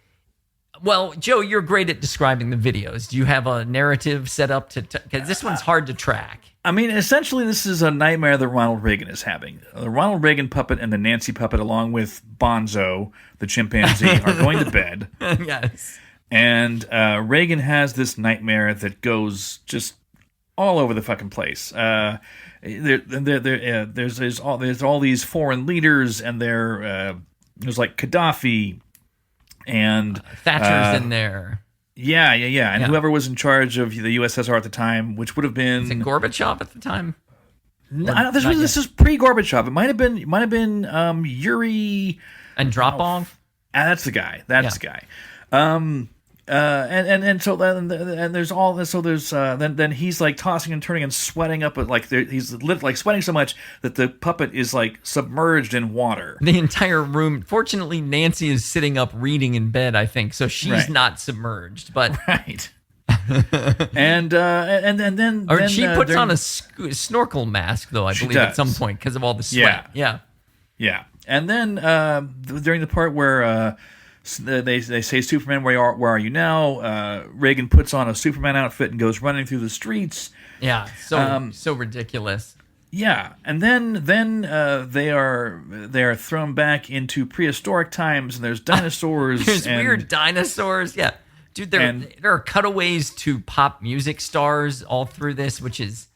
Well, Joe, you're great at describing the videos. Do you have a narrative set up to... Because this one's hard to track. I mean, essentially, this is a nightmare that Ronald Reagan is having. The Ronald Reagan puppet and the Nancy puppet, along with Bonzo, the chimpanzee, are going to bed. Yes. And Reagan has this nightmare that goes just all over the fucking place. There's all these foreign leaders, and there's like Gaddafi and Thatcher's in there. Yeah. And whoever was in charge of the USSR at the time, which would have been... Is it Gorbachev at the time? No, this is pre-Gorbachev. It might have been Yuri Andropov. That's the guy. That's the guy. And so there's all this. So there's then he's like tossing and turning and sweating up, but like he's sweating so much that the puppet is like submerged in water. The entire room. Fortunately, Nancy is sitting up reading in bed, I think, so she's not submerged. But right. and then she puts on a snorkel mask, though, I believe, at some point because of all the sweat. Yeah. And then during the part where they say, "Superman, where are you now?" Reagan puts on a Superman outfit and goes running through the streets. Yeah, so ridiculous. Yeah, and then they are thrown back into prehistoric times, and there's dinosaurs. There's weird dinosaurs. Yeah, dude, there are cutaways to pop music stars all through this, which is,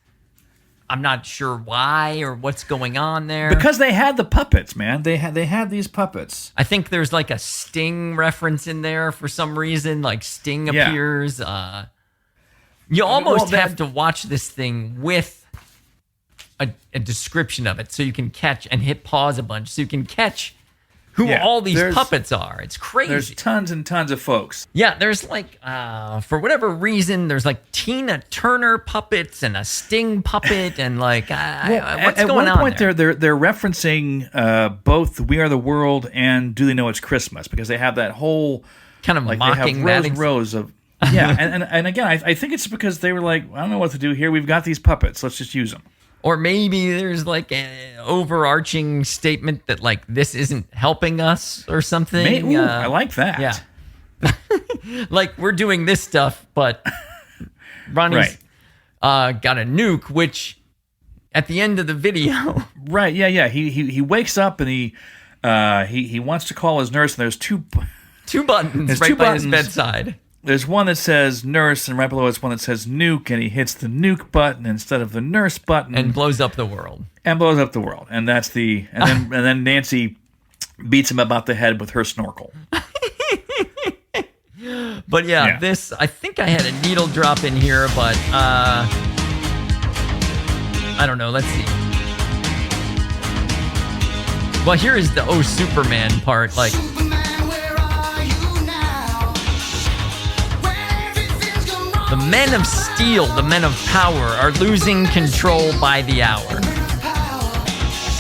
I'm not sure why or what's going on there. Because they had the puppets, man. They had these puppets. I think there's like a Sting reference in there for some reason. Like Sting appears. You almost have to watch this thing with a description of it so you can catch and hit pause a bunch so you can catch who all these puppets are. It's crazy. There's tons and tons of folks. Yeah, there's like, for whatever reason, there's like Tina Turner puppets and a Sting puppet and like, what's going on? At one point, they're referencing both "We Are the World" and "Do They Know It's Christmas?" because they have that whole kind of like mocking they have rows of and again, I think it's because they were like, I don't know what to do here. We've got these puppets. Let's just use them. Or maybe there's like an overarching statement that like this isn't helping us or something. I like that. Yeah. Like we're doing this stuff, but Ronnie's got a nuke, which at the end of the video. Right, yeah. He wakes up and he wants to call his nurse, and there's two buttons by his bedside. There's one that says nurse, and right below it's one that says nuke, and he hits the nuke button instead of the nurse button. And blows up the world. And that's and then Nancy beats him about the head with her snorkel. But this, I think I had a needle drop in here, but I don't know. Let's see. Well, here is the "Oh Superman" part. Like, the men of steel, the men of power, are losing control by the hour.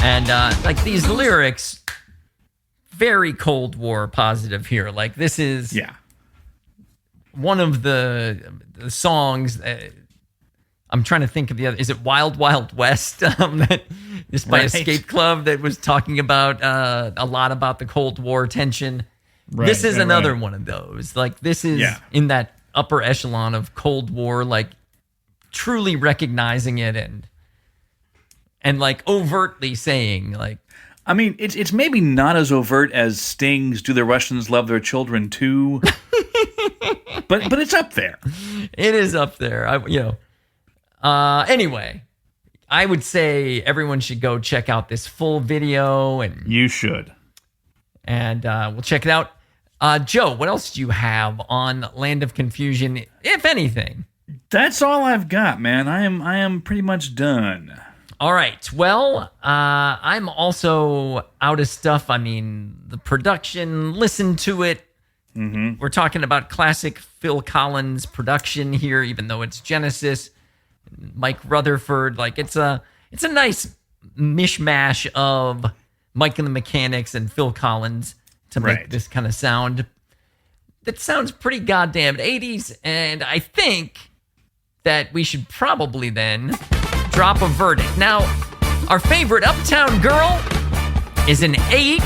And like these lyrics, very Cold War positive here. Like this is one of the songs. I'm trying to think of the other. Is it Wild Wild West? This by Escape Club that was talking about a lot about the Cold War tension. Right, this is another one of those. Like this is in that upper echelon of Cold War, like truly recognizing it and like overtly saying, like, I mean, it's maybe not as overt as Sting's "Do the Russians Love Their Children Too?" but it's up there. It is up there. Anyway, I would say everyone should go check out this full video, and you should. And we'll check it out. Joe, what else do you have on Land of Confusion, if anything? That's all I've got, man. I am pretty much done. All right. Well, I'm also out of stuff. I mean, the production, listen to it. Mm-hmm. We're talking about classic Phil Collins production here, even though it's Genesis, Mike Rutherford. Like it's a nice mishmash of Mike and the Mechanics and Phil Collins to make this kind of sound. That sounds pretty goddamn 80s, and I think that we should probably then drop a verdict. Now, our favorite Uptown Girl is an 8.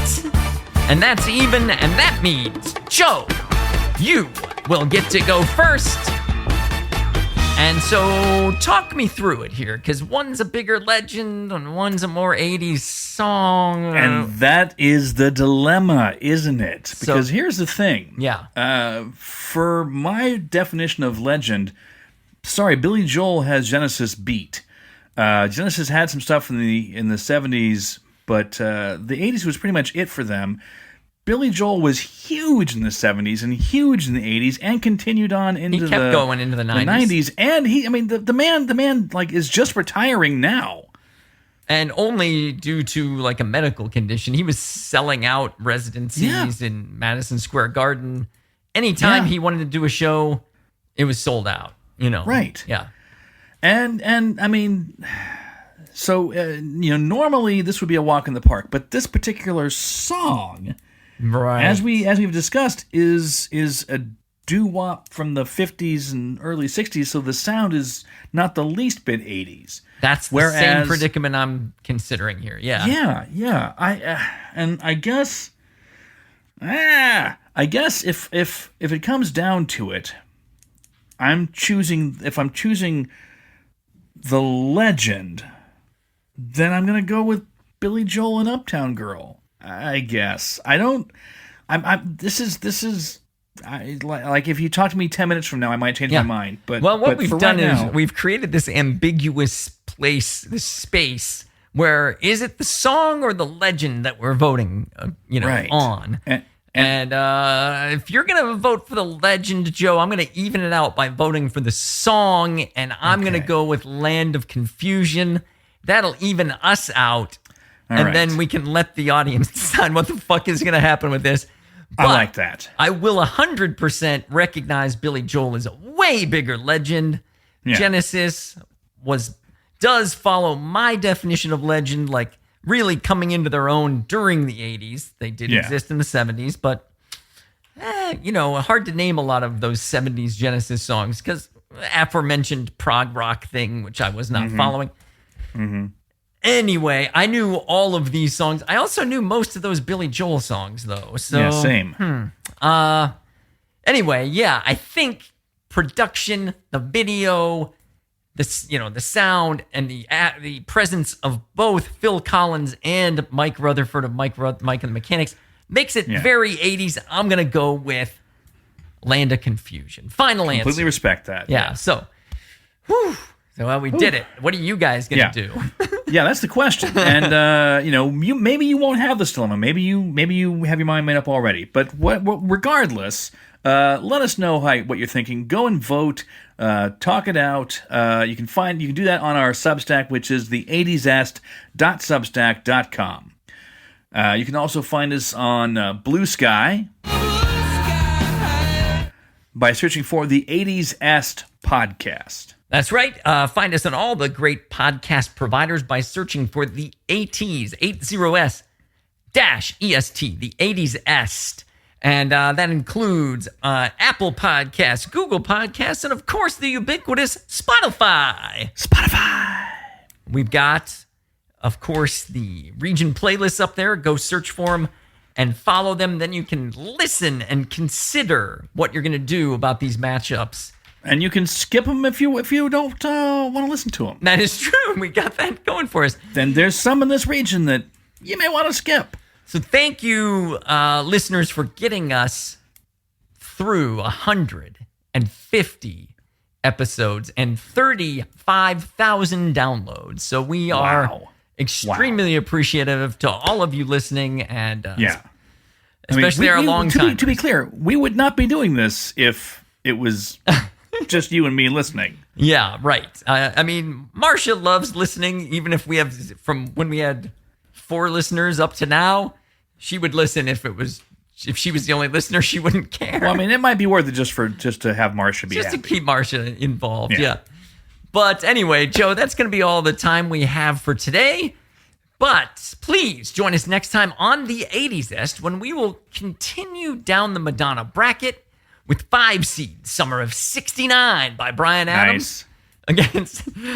And that's even, and that means, Joe, you will get to go first. And so talk me through it here, because one's a bigger legend and one's a more 80s song. And that is the dilemma, isn't it? Because here's the thing. Yeah. For my definition of legend, sorry, Billy Joel has Genesis beat. Genesis had some stuff in the 70s, but the 80s was pretty much it for them. Billy Joel was huge in the 70s and huge in the 80s and continued on into he kept going into the 90s. And the man like is just retiring now. And only due to like a medical condition. He was selling out residencies in Madison Square Garden. Anytime he wanted to do a show, it was sold out, Right. Yeah. And I mean, so, normally this would be a walk in the park, but this particular song, right, as we've discussed, is a doo-wop from the 50s and early 60s, so the sound is not the least bit 80s. That's the same predicament I'm considering here. Yeah. Yeah. I guess if it comes down to it, if I'm choosing the legend, then I'm going to go with Billy Joel and Uptown Girl, I guess. This is like if you talk to me 10 minutes from now, I might change my mind. But what we've done is now, we've created this ambiguous place, this space where is it the song or the legend that we're voting, right. on? And if you're going to vote for the legend, Joe, I'm going to even it out by voting for the song, and I'm going to go with Land of Confusion. That'll even us out, and then we can let the audience decide what the fuck is going to happen with this. But I like that. I will 100% recognize Billy Joel as a way bigger legend. Yeah. Genesis does follow my definition of legend, like really coming into their own during the 80s. They did exist in the 70s, but, hard to name a lot of those 70s Genesis songs because aforementioned prog rock thing, which I was not following. Mm-hmm. Anyway, I knew all of these songs. I also knew most of those Billy Joel songs, though. So, yeah, same. Anyway, I think production, the video, the sound, and the presence of both Phil Collins and Mike Rutherford of Mike and the Mechanics makes it very 80s. I'm going to go with Land of Confusion. Final answer. Completely respect that. Yeah, so, whew. So we did it. What are you guys going to do? Yeah, that's the question. And maybe you won't have this dilemma. Maybe you have your mind made up already. But regardless, let us know what you're thinking. Go and vote. Talk it out. You can do that on our Substack, which is the 80sest.substack.com. You can also find us on Blue Sky by searching for the 80s Est podcast. That's right. Find us on all the great podcast providers by searching for the 80s, 80s-EST, the 80s Est. And that includes Apple Podcasts, Google Podcasts, and of course the ubiquitous Spotify. We've got, of course, the region playlists up there. Go search for them and follow them. Then you can listen and consider what you're going to do about these matchups. And you can skip them if you don't want to listen to them. That is true. We got that going for us. Then there's some in this region that you may want to skip. So thank you, listeners, for getting us through 150 episodes and 35,000 downloads. So we are extremely appreciative to all of you listening, and especially our long time. To be clear, we would not be doing this if it was just you and me listening. Yeah, right. I mean, Marcia loves listening, even if we have, from when we had 4 listeners up to now, she would listen if she was the only listener, she wouldn't care. Well, I mean, it might be worth it just to have Marcia be happy. To keep Marcia involved, yeah. But anyway, Joe, that's going to be all the time we have for today. But please join us next time on the 80s Est when we will continue down the Madonna bracket with 5 seed Summer of '69 by Bryan Adams.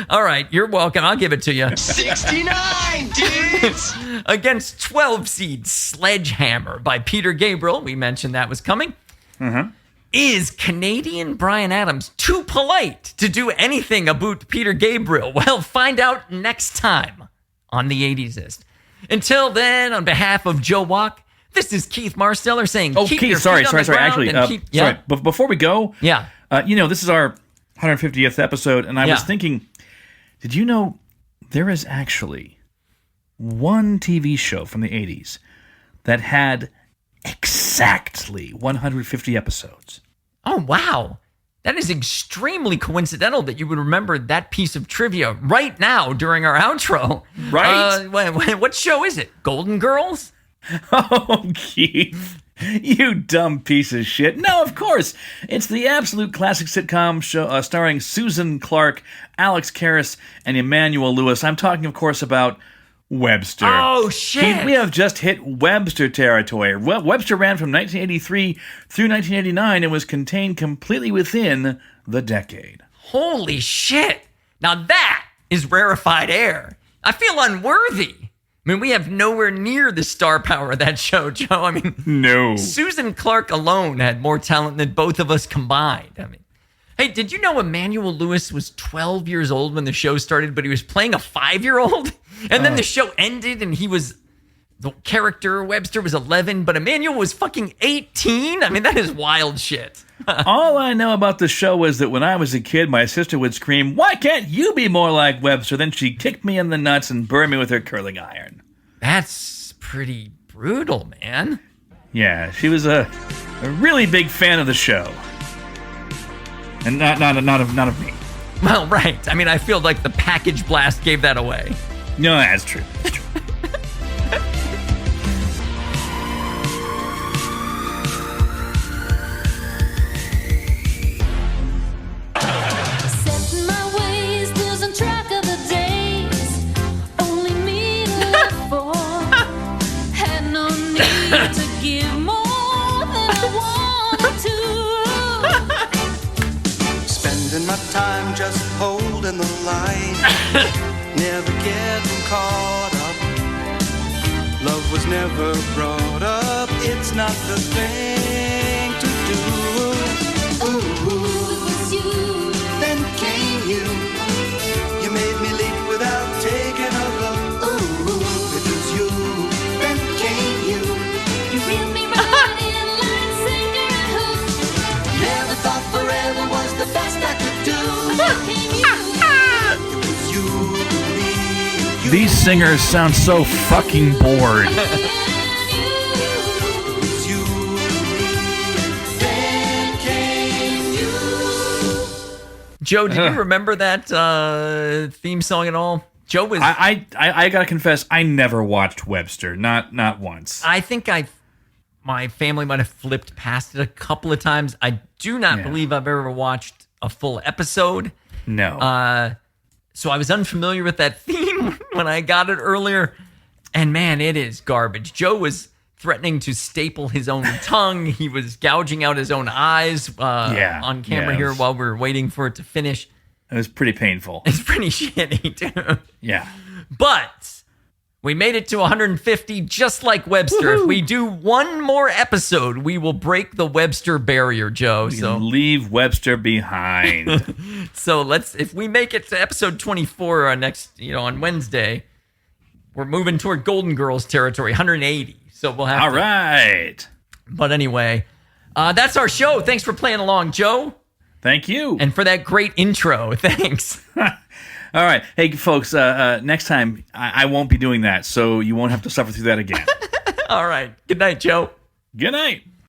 All right, you're welcome. I'll give it to you. 69, dudes! Against 12 seed Sledgehammer by Peter Gabriel. We mentioned that was coming. Is Canadian Bryan Adams too polite to do anything about Peter Gabriel? Well, find out next time on the 80s-ist. Until then, on behalf of Joe Walk, this is Keith Marsteller saying, keep your sorry. feet on the ground Actually, and keep... sorry. But before we go, Yeah. This is our 150th episode, and I was thinking, did you know there is actually one TV show from the 80s that had exactly 150 episodes? Oh, wow. That is extremely coincidental that you would remember that piece of trivia right now during our outro. Right? What show is it? Golden Girls? Oh, Keith, you dumb piece of shit. No, of course. It's the absolute classic sitcom show starring Susan Clark, Alex Karras, and Emmanuel Lewis. I'm talking, of course, about Webster. Oh, shit. Keith, we have just hit Webster territory. Webster ran from 1983 through 1989 and was contained completely within the decade. Holy shit. Now that is rarefied air. I feel unworthy. I mean, we have nowhere near the star power of that show, Joe. I mean, No. Susan Clark alone had more talent than both of us combined. I mean, hey, did you know Emmanuel Lewis was 12 years old when the show started, but he was playing a 5-year-old? And then the show ended and the character Webster was 11, but Emmanuel was fucking 18? I mean, that is wild shit. All I know about the show was that when I was a kid, my sister would scream, "Why can't you be more like Webster?" Then she'd kick me in the nuts and burn me with her curling iron. That's pretty brutal, man. Yeah, she was a really big fan of the show. And not of me. Well, right. I mean, I feel like the package blast gave that away. No, that's true. Set in my ways, losing track of the days. Only me to live for. Had no need to give more than I wanted to. Spending my time just holding the line. Never getting caught up. Love was never brought up. It's not the thing to do. Ooh, It was you. then came you. You made me leap without taking a look. Ooh, it was you. Then came you. You reeled me right in, line, sinker, and hook. Never thought forever was the best I could do. Then came you. It was you, me, you. These singers sound so fucking bored. It was you, me, then came you. Joe, do you remember that theme song at all? Joe was... I gotta confess, I never watched Webster. Not once. I think my family might have flipped past it a couple of times. I do not believe I've ever watched a full episode. No. So I was unfamiliar with that theme when I got it earlier. And man, it is garbage. Joe was threatening to staple his own tongue. He was gouging out his own eyes on camera here while we were waiting for it to finish. It was pretty painful. It's pretty shitty, dude. Yeah. But we made it to 150 just like Webster. If we do one more episode, we will break the Webster barrier, Joe. So Leave Webster behind. if we make it to episode 24 on Wednesday, we're moving toward Golden Girls territory, 180. So we'll have All right. But anyway, that's our show. Thanks for playing along, Joe. Thank you. And for that great intro. Thanks. All right. Hey, folks, next time I won't be doing that, so you won't have to suffer through that again. All right. Good night, Joe. Good night.